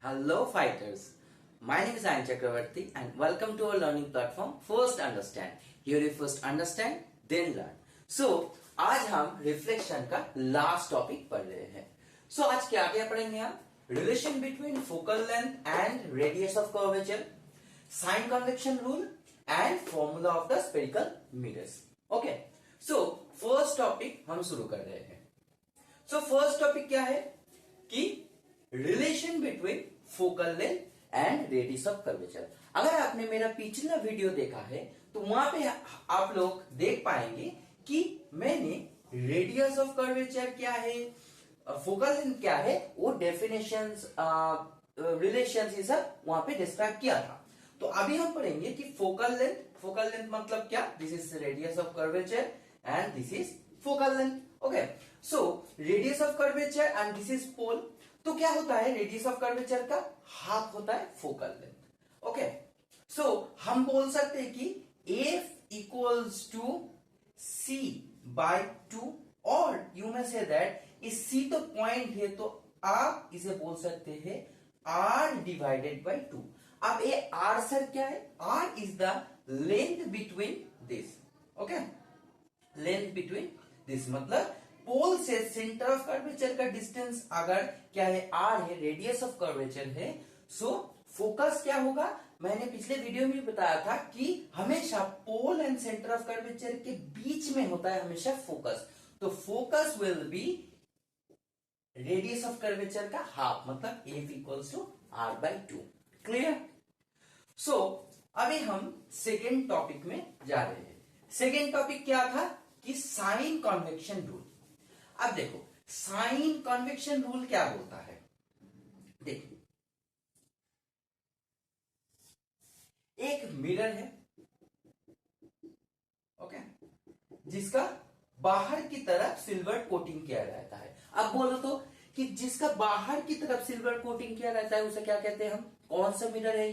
Hello fighters, my name is Ayan Chakravarti and welcome to our learning platform First Understand. Here you first understand, then learn. So आज हम reflection का last topic पढ़ रहे हैं. So आज क्या क्या पढ़ेंगे हम? Relation between focal length and radius of curvature, sign convection rule and formula of the spherical mirrors. Okay, so first topic हम शुरू कर रहे हैं. सो फर्स्ट टॉपिक क्या है कि relation between focal length and radius of curvature. अगर आपने मेरा पिछला वीडियो देखा है तो वहां पे आप लोग देख पाएंगे कि मैंने रेडियस ऑफ कर्वेचर क्या है, फोकल लेंथ क्या है, वो डेफिनेशंस, रिलेशंस ये सब वहां पे डिस्क्राइब किया था. तो अभी हम पढ़ेंगे कि फोकल लेंथ मतलब क्या. This is radius of curvature and this is focal length. Okay, so radius of curvature and this is pole. तो क्या होता है, रेडियस ऑफ कर्वेचर का हाफ होता है फोकल लेंथ. ओके, सो हम बोल सकते हैं कि F equals to C by 2 और यू में से दैट इस सी तो पॉइंट है तो आप इसे बोल सकते हैं आर डिवाइडेड बाय 2. अब ये आर सर क्या है? R is the length between this. Okay, length between this मतलब पोल से सेंटर ऑफ कर्वेचर का डिस्टेंस अगर क्या है, आर है, रेडियस ऑफ कर्वेचर है. सो फोकस क्या होगा, मैंने पिछले वीडियो में बताया था कि हमेशा pole and centre of curvature के बीच में होता है हमेशा फोकस. तो focus will be radius of curvature का हाफ मतलब F equals to R by 2. Clear? So अभी हम सेकेंड टॉपिक में जा रहे हैं. सेकेंड टॉपिक क्या था कि साइन कन्वेक्शन रूल. अब देखो साइन कन्वेक्शन रूल क्या बोलता है. देखो एक मिरर है, ओके, जिसका बाहर की तरफ सिल्वर कोटिंग किया रहता है. अब बोलो तो कि जिसका बाहर की तरफ सिल्वर कोटिंग किया रहता है उसे क्या कहते हैं हम? कौन सा मिरर है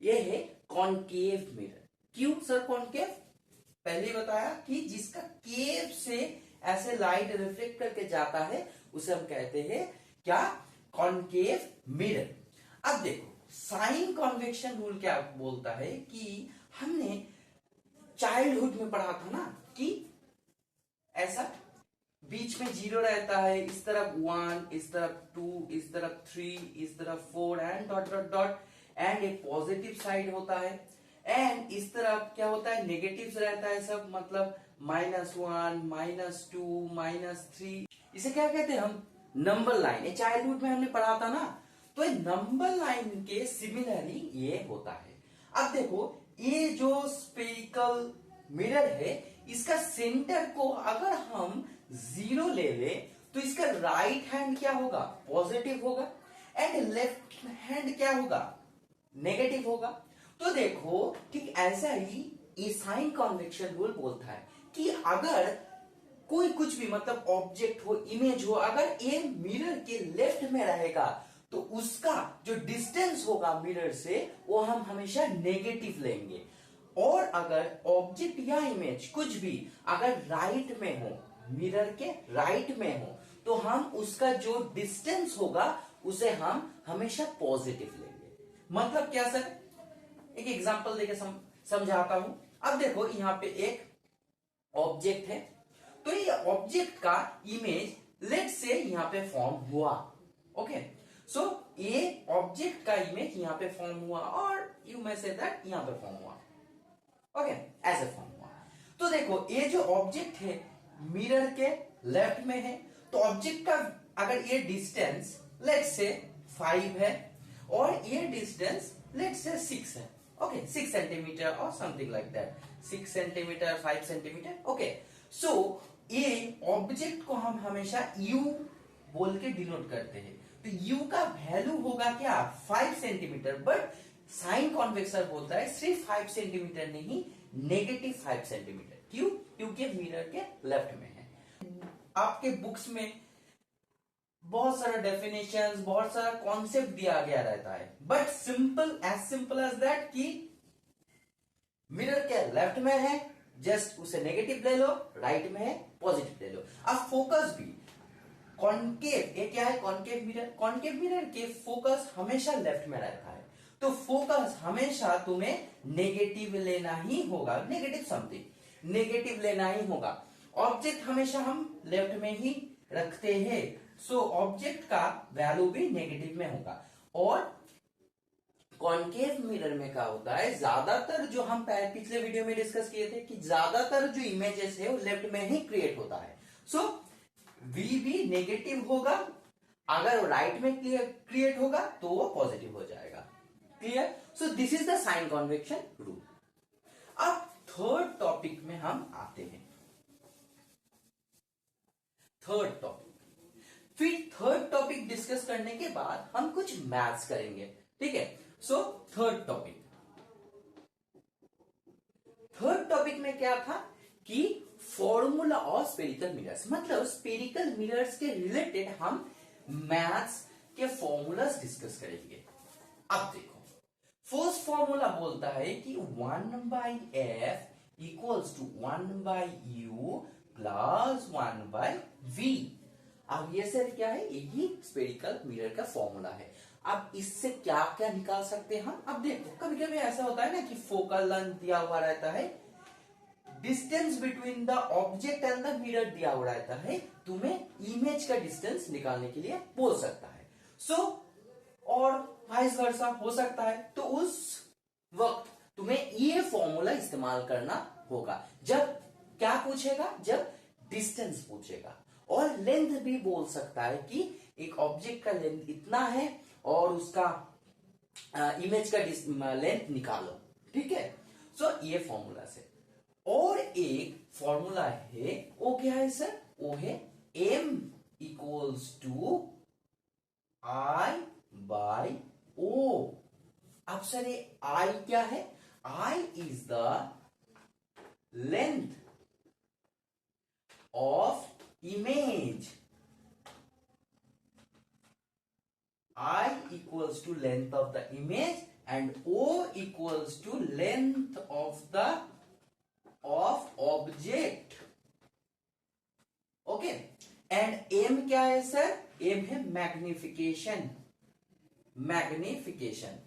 ये है कॉनकेव मिरर. क्यों सर कॉनकेव? पहले बताया कि जिसका केव से ऐसे लाइट रिफ्लेक्ट करके जाता है उसे हम कहते हैं क्या? Concave mirror. अब देखो साइन कन्वेक्शन रूल क्या बोलता है कि हमने चाइल्डहुड में पढ़ा था ना कि ऐसा बीच में 0 रहता है, इस तरफ 1, इस तरफ 2, इस तरफ 3, इस तरफ 4 and dot dot dot and एक पॉजिटिव साइड होता है एंड इस तरफ क्या होता है, नेगेटिव रहता है सब, मतलब -1, -2, -3. इसे क्या कहते हैं हम? Number line. ये चाइल्डहुड में हमने पढ़ा था ना. तो ये नंबर लाइन के सिमिलरली ये होता है. अब देखो ये जो स्फेरिकल मिरर है इसका सेंटर को अगर हम 0 ले ले तो इसका राइट हैंड क्या होगा? पॉजिटिव होगा एंड लेफ्ट हैंड क्या होगा? नेगेटिव होगा. तो देखो ठीक ऐसा ही ये साइन कन्वेक्शन रूल बोलता है कि अगर कोई कुछ भी मतलब ऑब्जेक्ट हो, इमेज हो, अगर ये मिरर के लेफ्ट में रहेगा तो उसका जो डिस्टेंस होगा मिरर से वो हम हमेशा नेगेटिव लेंगे. और अगर ऑब्जेक्ट या इमेज कुछ भी अगर राइट में हो, मिरर के राइट में हो, तो हम उसका जो डिस्टेंस होगा उसे हम हमेशा पॉजिटिव लेंगे. मतलब क्या सर? एक एग्जांपल देके समझाता हूं. अब देखो यहां पे एक ऑब्जेक्ट है, तो ये ऑब्जेक्ट का इमेज लेट से यहां पे फॉर्म हुआ. ओके, सो ये ऑब्जेक्ट का इमेज यहां पे फॉर्म हुआ और यू में से दैट यहां पे फॉर्म हुआ. ओके, ऐसे फॉर्म हुआ. तो देखो ये जो ऑब्जेक्ट है मिरर के लेफ्ट में है, तो ऑब्जेक्ट का अगर ये डिस्टेंस लेट से 5 है और ये डिस्टेंस लेट से 6 है. ओके, 6 सेंटीमीटर और something like that, 6 centimetre, 5 centimetre. Okay, so ये ऑब्जेक्ट को हम हमेशा यू बोल के डिनोट करते हैं. तो यू का वैल्यू होगा क्या? 5 सेंटीमीटर. बट साइन कन्वेक्शन बोलता है सिर्फ 5 सेंटीमीटर नहीं, -5 सेंटीमीटर. क्यों? क्योंकि मिरर के लेफ्ट में है. आपके बुक्स में बहुत सारा डेफिनेशंस, बहुत सारा कॉन्सेप्ट दिया गया रहता है, बट सिंपल एज दैट कि मिरर के लेफ्ट में है जस्ट उसे नेगेटिव ले लो, राइट में है पॉजिटिव ले लो. अब फोकस भी कॉनकेव, ये क्या है? Concave mirror. कॉनकेव मिरर के फोकस हमेशा लेफ्ट में रहता है, तो फोकस हमेशा तुम्हें नेगेटिव लेना ही होगा, नेगेटिव समथिंग, नेगेटिव लेना ही होगा। ऑब्जेक्ट हमेशा हम लेफ्ट में ही रखते हैं, सो ऑब्जेक्ट का वैल्यू भी नेगेटिव में होगा। और कॉनकेव मिरर में क्या होता है, ज्यादातर जो हम पिछले वीडियो में डिस्कस किए थे कि ज्यादातर जो इमेजेस है वो लेफ्ट में ही क्रिएट होता है, सो वी भी नेगेटिव होगा, अगर राइट में क्रिएट होगा तो वो पॉजिटिव हो जाएगा। Clear? So this is the sign convection rule. अब थर्ड टॉपिक में हम आते हैं। थर्ड टॉपिक, फिर थर्ड टॉपिक डिस्कस करने के बाद हम कुछ मैथ्स करेंगे, ठीक है? सो थर्ड टॉपिक में क्या था कि फॉर्मूला ऑफ स्पेरिकल मिरर्स, मतलब स्पेरिकल मिरर्स के रिलेटेड हम मैथ्स के फॉर्मूलास डिस्कस करेंगे। अब देखो, फर्स्ट फॉर्मूला बोलता है कि 1/f equals to 1/u plus 1/v। अब ये सर क्या है? यही स्पेरिकल मिरर का फॉर्मूला है। अब इससे क्या क्या निकाल सकते हैं हम? अब देखो, कभी कभी ऐसा होता है ना कि फोकल लेंथ दिया हुआ रहता है, distance between the object and the mirror दिया हुआ रहता है, तुम्हें इमेज का डिस्टेंस निकालने के लिए बोल सकता है। सो और वाइस वर्सा हो सकता है, तो उस वक्त तुम्हें ये फॉर्मूला इस्तेमाल करना होगा। जब क्या पूछेगा? जब डिस्टेंस पूछेगा। और लेंथ भी बोल सकता है कि एक ऑब्जेक्ट का लेंथ इतना है और उसका इमेज का लेंथ निकालो, ठीक है? सो ये फॉर्मूला से। और एक फॉर्मूला है, वो क्या है सर? वो है m equals to I by O। अब सर ये I क्या है? I is the length of image. I equals to length of the image and O equals to length of object. Okay, and M क्या है sir? M है magnification. Magnification,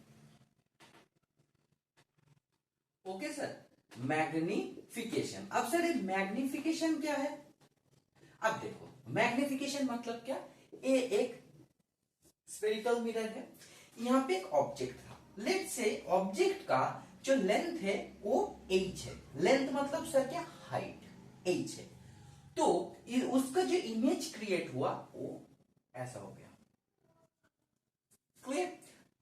okay sir, magnification. अब sir ये magnification क्या है? अब देखो, magnification मतलब क्या? ये एक स्फेरिकल मिरर है, यहां पे एक ऑब्जेक्ट था। लेट्स से ऑब्जेक्ट का जो लेंथ है वो h है। लेंथ मतलब सर क्या? हाइट, h है। तो उसका जो इमेज क्रिएट हुआ वो ऐसा हो गया। क्लियर?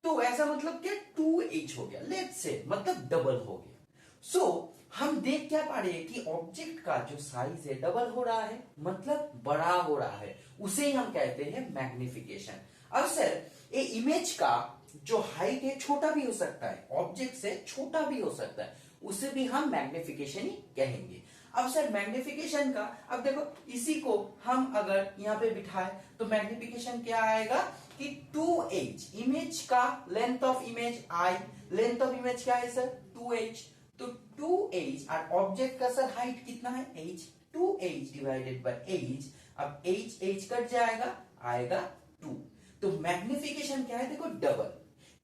तो ऐसा मतलब क्या? 2h हो गया। लेट्स से मतलब डबल हो गया। सो हम देख क्या पा रहे हैं कि ऑब्जेक्ट का जो साइज है डबल हो रहा है, मतलब बड़ा हो रहा है, उसे ही हम कहते हैं मैग्निफिकेशन। अब सर ये इमेज का जो हाइट है छोटा भी हो सकता है, ऑब्जेक्ट से छोटा भी हो सकता है, उसे भी हम मैग्निफिकेशन ही कहेंगे। अब सर मैग्निफिकेशन का, अब देखो इसी को हम अगर यहाँ पे बिठाए तो मैग्निफिकेशन क्या आएगा कि 2h, इमेज का length of image I, length of image क्या है सर? 2h। तो 2h और ऑब्जेक्ट का सर हाइट कितना है? h। 2h divided by h, अब h कट जाएगा, आएगा 2। तो मैग्निफिकेशन क्या है? देखो डबल,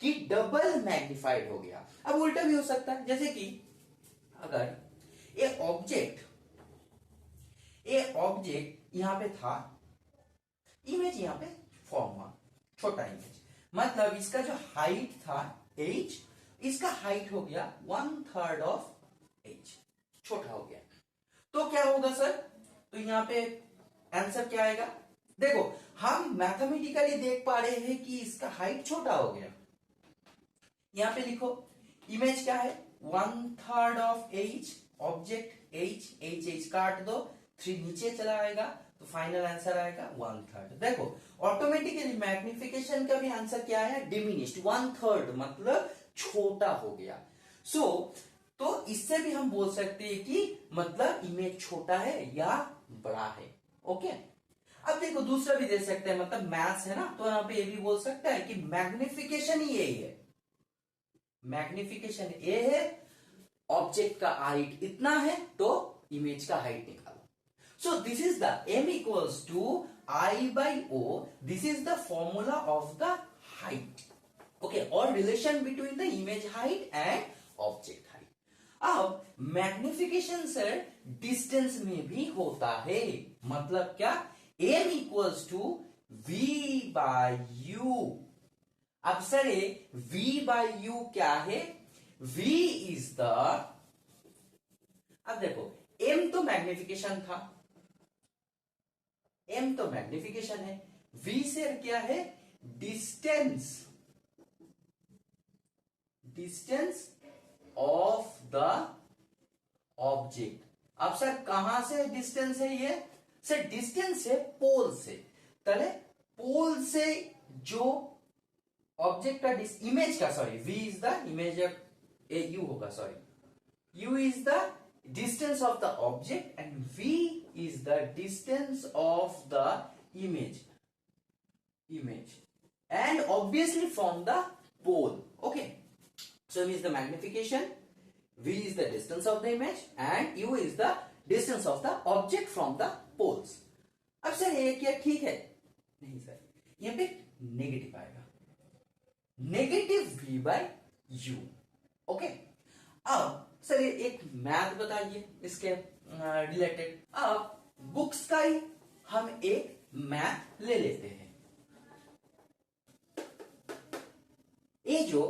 कि डबल मैग्निफाइड हो गया। अब उल्टा भी हो सकता है, जैसे कि अगर ये ऑब्जेक्ट यहां पे था, इमेज यहां पे फॉर्म हुआ, छोटा इमेज, मतलब इसका जो हाइट था h, इसका हाइट हो गया 1/3 ऑफ h, छोटा हो गया। तो क्या होगा सर? तो यहां पे आंसर क्या आएगा? देखो हम मैथमेटिकली देख पा रहे हैं कि इसका हाइट छोटा हो गया। यहां पे लिखो इमेज क्या है? 1/3 ऑफ h, ऑब्जेक्ट h काट दो, 3 नीचे चला आएगा, तो फाइनल आंसर आएगा 1/3। देखो ऑटोमेटिकली मैग्निफिकेशन का भी आंसर क्या है? डिमिनिश्ड, 1/3 मतलब छोटा हो गया। तो इससे भी हम बोल सकते हैं कि मतलब इमेज छोटा है या बड़ा है। ओके, अब देखो दूसरा भी दे सकते हैं, मतलब मैथ्स है ना, तो यहां पे ये भी बोल सकता है कि मैग्निफिकेशन ही यही है, मैग्निफिकेशन ये है, ऑब्जेक्ट का हाइट इतना है तो इमेज का हाइट निकालो। So this is the m equals to I by O, this is the formula of the height. Okay, or relation between the image height and object height. अब magnification sir distance में भी होता है, मतलब क्या, m equals to v by u. अब sir v by u क्या है, v इज द, अब देखो m तो मैग्निफिकेशन था, m तो मैग्निफिकेशन है, v से क्या है, distance, distance of the object. अब सर कहां से डिस्टेंस है ये, सर डिस्टेंस है पोल से, तले पोल से जो ऑब्जेक्ट का इमेज का, sorry v is the image, u होगा, sorry u is the distance of the object and v is the distance of the image and obviously from the pole. Okay, so m is the magnification, v is the distance of the image and u is the distance of the object from the poles. अब sir ये क्या ठीक है, नहीं sir, यहाँ पे negative आएगा, negative v by u. Okay, अब सर ये एक मैथ बताइए इसके रिलेटेड. अब बुक्स का ही हम एक मैथ ले लेते हैं. ये जो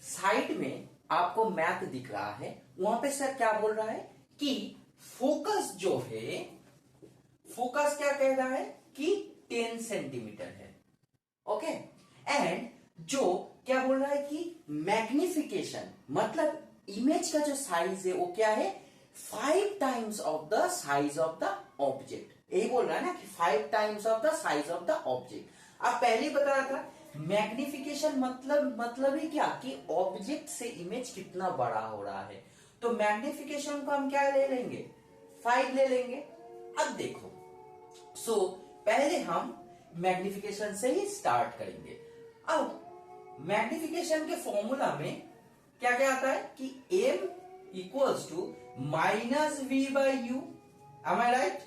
साइड में आपको मैथ दिख रहा है, वहां पे सर क्या बोल रहा है कि फोकस जो है, फोकस क्या कह रहा है कि 10 सेंटीमीटर है. ओके, एंड जो क्या बोल रहा है कि मैग्निफिकेशन, मतलब इमेज का जो साइज है वो क्या है, 5 times of the size of the object. यही बोल रहा है ना कि 5 times of the size of the object. अब पहले बताया था मैग्निफिकेशन मतलब ही क्या कि ऑब्जेक्ट से इमेज कितना बड़ा हो रहा है. तो मैग्निफिकेशन को हम क्या ले लेंगे, 5 ले लेंगे. अब देखो, सो पहले हम मैग्निफिकेशन से ही स्टार्ट करेंगे. अब मैग्निफिकेशन के फॉर्मूला में क्या क्या आता है कि m equals to minus v by u. Am I right,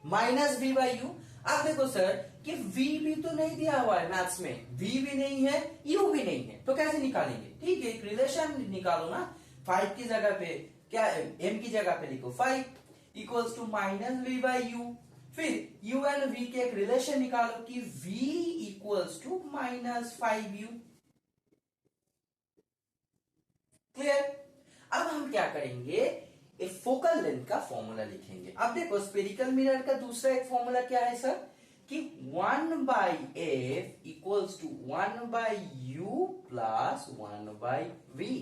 minus v by u. अब देखो सर कि v भी तो नहीं दिया हुआ है मैथ्स में, v भी नहीं है, u भी नहीं है, तो कैसे निकालेंगे. ठीक है, एक रिलेशन निकालो ना. 5 की जगह पे क्या, m की जगह पे लिखो 5 equals to minus v by u. फिर u एंड v के एक रिलेशन निकालो कि v equals to minus 5u. Clear. अब हम क्या करेंगे, एक फोकल लेंथ का फॉर्मूला लिखेंगे. अब देखो स्फेरिकल मिरर का दूसरा एक फॉर्मूला क्या है सर कि 1 by f equals to 1 by u plus 1 by v.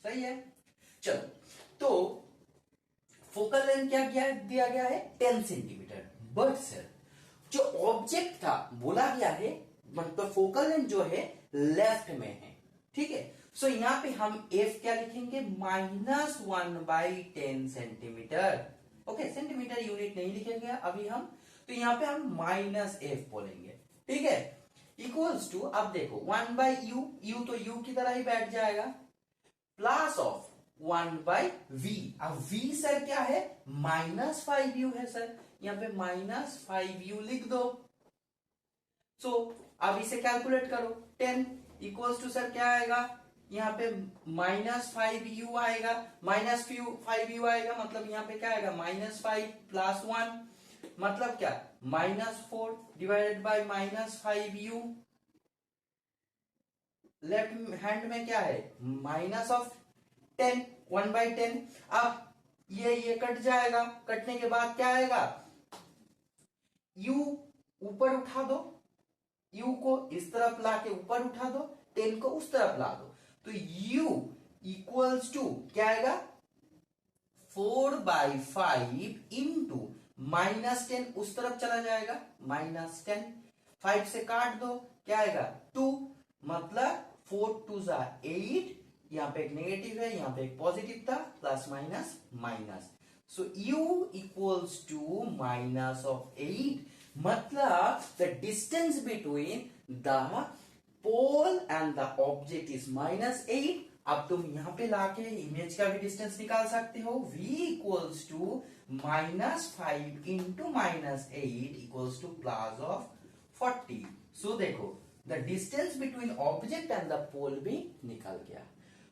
सही है. चलो, तो फोकल लेंथ क्या दिया गया है, 10 सेंटीमीटर. बट सर जो ऑब्जेक्ट था बोला गया है, मतलब फोकल लेंथ जो है लेफ्ट में है. ठीक है, सो यहां पे हम f क्या लिखेंगे, minus 1 by 10 centimetre. Okay, centimetre unit नहीं लिखेंगे अभी हम, तो यहां पे हम माइनस f बोलेंगे. ठीक है, इक्वल्स टू, अब देखो 1 बाई u तो u की तरह ही बैठ जाएगा, प्लस ऑफ 1 बाई v. अब v सर क्या है, माइनस 5u है सर, यहां पे माइनस 5u लिख दो. सो अब इसे कैलकुलेट करो, 10 इक्वल्स टू सर क्या आएगा, यहाँ पे माइनस 5u आएगा, माइनस 5u आएगा, मतलब यहाँ पे क्या आएगा, माइनस 5 प्लस 1, मतलब क्या, minus 4 divided by minus 5u. Left hand में क्या है, माइनस ऑफ 10, 1 बाई 10. अब ये कट जाएगा, कटने के बाद क्या आएगा, u ऊपर उठा दो, u को इस तरफ ला के ऊपर उठा दो, 10 को उस तरफ ला दो, तो u इक्वल्स टू क्या आएगा, 4 बाई 5 इंटू माइनस 10 उस तरफ चला जाएगा, माइनस 10, 5 से काट दो, क्या आएगा 2, मतलब 4 टू जा 8, यहां पे एक नेगेटिव है, यहां पे एक पॉजिटिव था, plus minus minus. So u equals to minus of 8, मतलब the distance between the pole and the object is -8। अब तुम यहाँ पे लाके इमेज का भी डिस्टेंस निकाल सकते हो। v equals to -5 into -8 equals to +40। So देखो the distance between object and the pole भी निकल गया।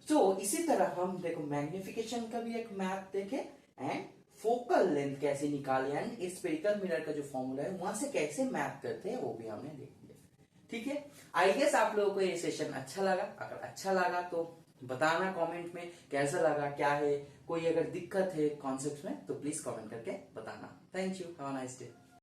सो इसी तरह हम देखो मैग्निफिकेशन का भी एक मैथ देखे एंड फोकल लेंथ कैसे निकाले एंड स्फेरिकल मिरर का जो फॉर्मूला है वहां से कैसे मैथ करते हैं वो भी हमने देख लिया। ठीक है, आई गेस आप लोगों को ये सेशन अच्छा लगा। अगर अच्छा लगा तो बताना कमेंट में कैसा लगा, क्या है, कोई अगर दिक्कत है कॉन्सेप्ट में तो प्लीज कमेंट करके बताना। Thank you, have a nice day.